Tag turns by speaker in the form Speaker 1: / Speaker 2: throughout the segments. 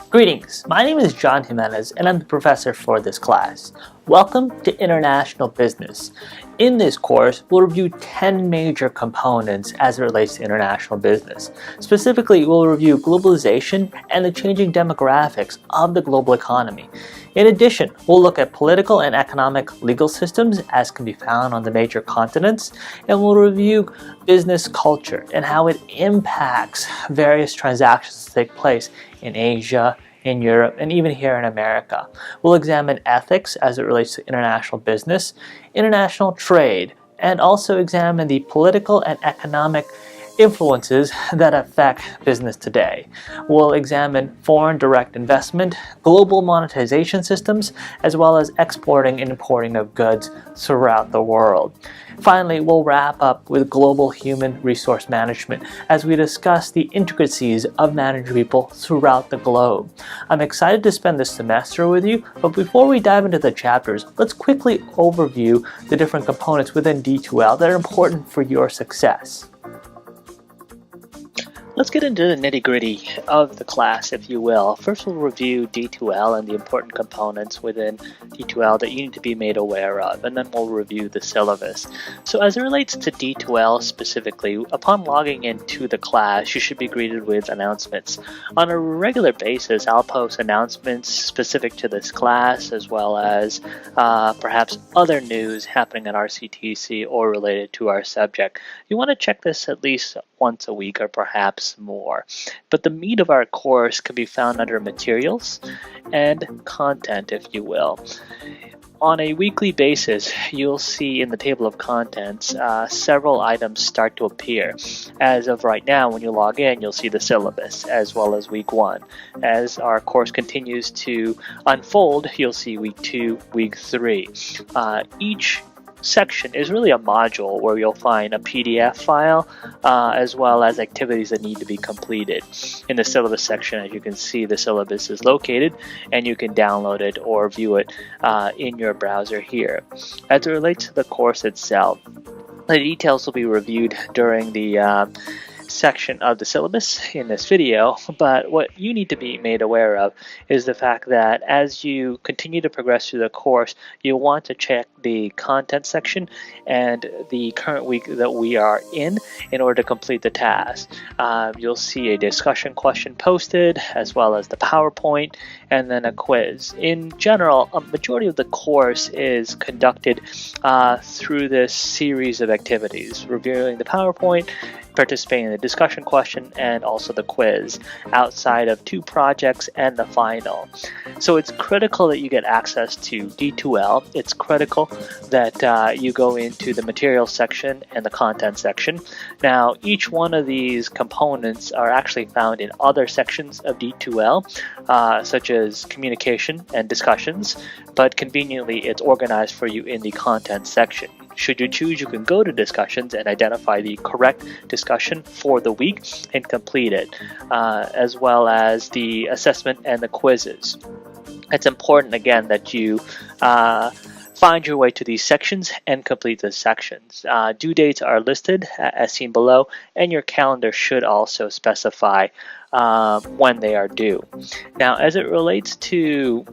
Speaker 1: Greetings, my name is John Jimenez and I'm the professor for this class. Welcome to International Business. In this course, we'll review 10 major components as it relates to international business. Specifically, we'll review globalization and the changing demographics of the global economy. In addition, we'll look at political and economic legal systems as can be found on the major continents, and we'll review business culture and how it impacts various transactions that take place in Asia, in Europe, and even here in America. We'll examine ethics as it relates to international business, international trade, and also examine the political and economic influences that affect business today. We'll examine foreign direct investment, global monetization systems, as well as exporting and importing of goods throughout the world. Finally, we'll wrap up with global human resource management as we discuss the intricacies of managing people throughout the globe. I'm excited to spend this semester with you, but before we dive into the chapters, let's quickly overview the different components within D2L that are important for your success. Let's get into the nitty-gritty of the class, if you will. First, we'll review D2L and the important components within D2L that you need to be made aware of, and then we'll review the syllabus. So as it relates to D2L specifically, upon logging into the class, you should be greeted with announcements. On a regular basis, I'll post announcements specific to this class, as well as perhaps other news happening at RCTC or related to our subject. You want to check this at least once a week or perhaps more. But the meat of our course can be found under materials and content, if you will. On a weekly basis, you'll see in the table of contents several items start to appear. As of right now, when you log in, you'll see the syllabus as well as week 1. As our course continues to unfold, you'll see week 2, week 3. Each section is really a module where you'll find a PDF file as well as activities that need to be completed. In the syllabus section, as you can see, the syllabus is located and you can download it or view it in your browser here. As it relates to the course itself, the details will be reviewed during the section of the syllabus in this video, but what you need to be made aware of is the fact that as you continue to progress through the course, you'll want to check the content section and the current week that we are in order to complete the task. You'll see a discussion question posted as well as the PowerPoint and then a quiz. In general, a majority of the course is conducted through this series of activities, reviewing the PowerPoint, participating in the discussion question, and also the quiz outside of 2 projects and the final. So it's critical that you get access to D2L. It's critical that you go into the materials section and the content section. Now, each one of these components are actually found in other sections of D2L, such as communication and discussions, but conveniently it's organized for you in the content section. Should you choose, you can go to discussions and identify the correct discussion for the week and complete it, as well as the assessment and the quizzes. It's important, again, that you find your way to these sections and complete the sections. Due dates are listed as seen below, and your calendar should also specify when they are due. Now, as it relates to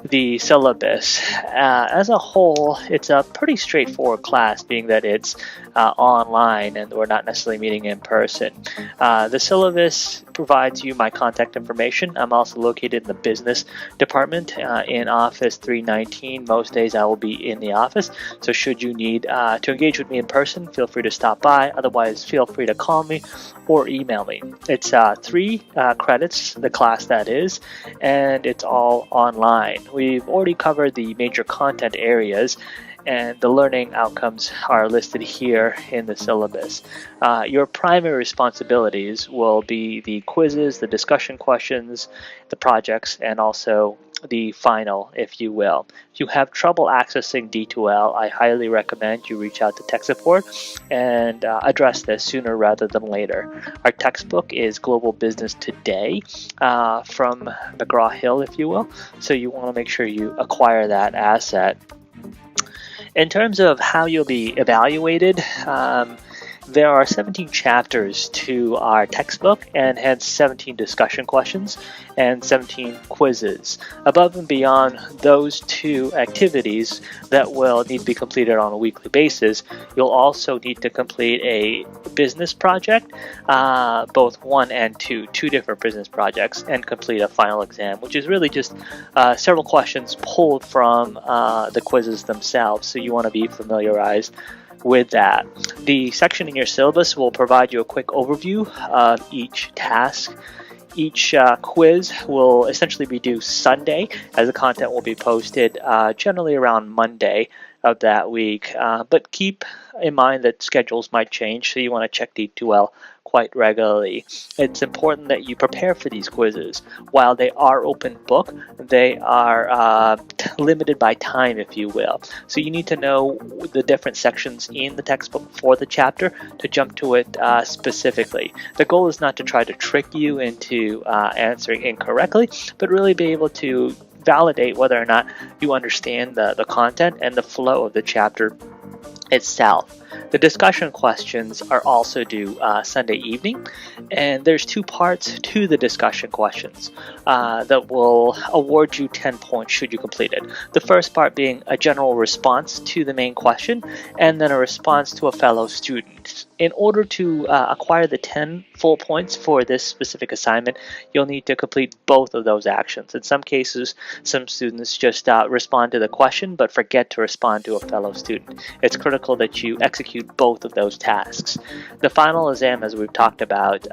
Speaker 1: the syllabus, as a whole, it's a pretty straightforward class, being that it's online and we're not necessarily meeting in person. The syllabus provides you my contact information. I'm also located in the business department in Office 319. Most days I will be in the office, so should you need to engage with me in person, feel free to stop by. Otherwise, feel free to call me or email me. It's 3 credits, the class that is, and it's all online. We've already covered the major content areas, and the learning outcomes are listed here in the syllabus. Your primary responsibilities will be the quizzes, the discussion questions, the projects, and also the final, if you will. If you have trouble accessing D2L, I highly recommend you reach out to tech support and address this sooner rather than later. Our textbook is Global Business Today from McGraw-Hill, if you will, so you want to make sure you acquire that asset. In terms of how you'll be evaluated, there are 17 chapters to our textbook and hence 17 discussion questions and 17 quizzes. Above and beyond those two activities that will need to be completed on a weekly basis, you'll also need to complete a business project, both 1 and 2 different business projects, and complete a final exam, which is really just several questions pulled from the quizzes themselves. So you want to be familiarized with that. The section in your syllabus will provide you a quick overview of each task. Each quiz will essentially be due Sunday, as the content will be posted generally around Monday of that week. But keep in mind that schedules might change, so you want to check D2L quite regularly. It's important that you prepare for these quizzes. While they are open book, they are limited by time, if you will. So you need to know the different sections in the textbook for the chapter to jump to it specifically. The goal is not to try to trick you into answering incorrectly, but really be able to validate whether or not you understand the content and the flow of the chapter itself. The discussion questions are also due Sunday evening, and there's 2 parts to the discussion questions that will award you 10 points should you complete it. The first part being a general response to the main question, and then a response to a fellow student. In order to acquire the 10 full points for this specific assignment, you'll need to complete both of those actions. In some cases, some students just respond to the question but forget to respond to a fellow student. It's critical that you execute both of those tasks. The final exam, as we've talked about,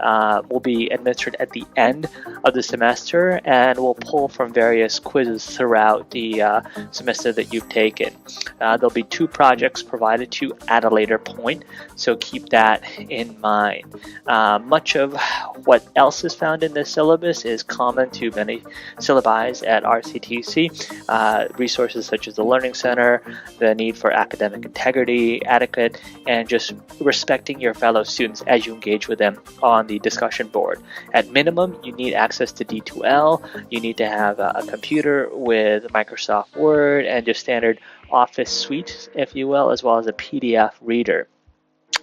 Speaker 1: will be administered at the end of the semester and will pull from various quizzes throughout the semester that you've taken. There'll be 2 projects provided to you at a later point, so keep that in mind. Much of what else is found in this syllabus is common to many syllabi at RCTC. Resources such as the Learning Center, the need for academic integrity, etiquette, and just respecting your fellow students as you engage with them on the discussion board. At minimum, you need access to D2L, you need to have a computer with Microsoft Word and just standard Office suite, if you will, as well as a PDF reader.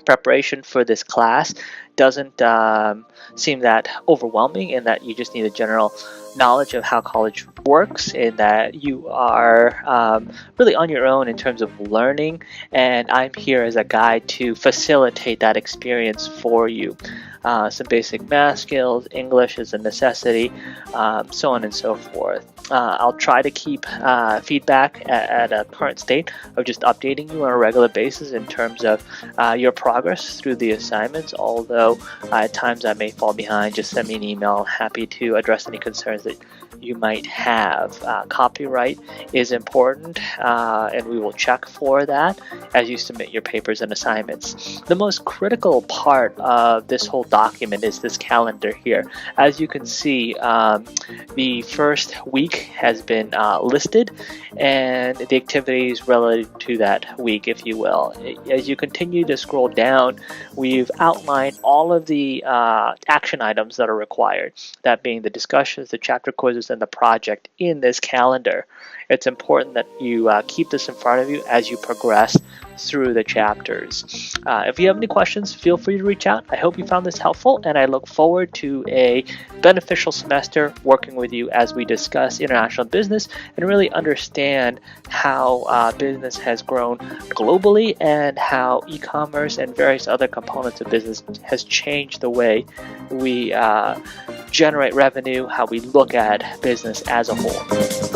Speaker 1: Preparation for this class doesn't seem that overwhelming in that you just need a general knowledge of how college works, in that you are really on your own in terms of learning, and I'm here as a guide to facilitate that experience for you. Some basic math skills, English is a necessity, so on and so forth. I'll try to keep feedback at a current state of just updating you on a regular basis in terms of your progress through the assignments, although at times I may fall behind. Just send me an email. Happy to address any concerns that you might have. Copyright is important, and we will check for that as you submit your papers and assignments. The most critical part of this whole document is this calendar here. As you can see, the first week has been listed, and the activities related to that week, if you will. As you continue to scroll down, we've outlined all of the action items that are required, that being the discussions, the chapter quizzes, and the project in this calendar. It's important that you keep this in front of you as you progress through the chapters. If you have any questions, feel free to reach out. I hope you found this helpful, and I look forward to a beneficial semester working with you as we discuss international business and really understand how business has grown globally and how e-commerce and various other components of business has changed the way we generate revenue, how we look at business as a whole.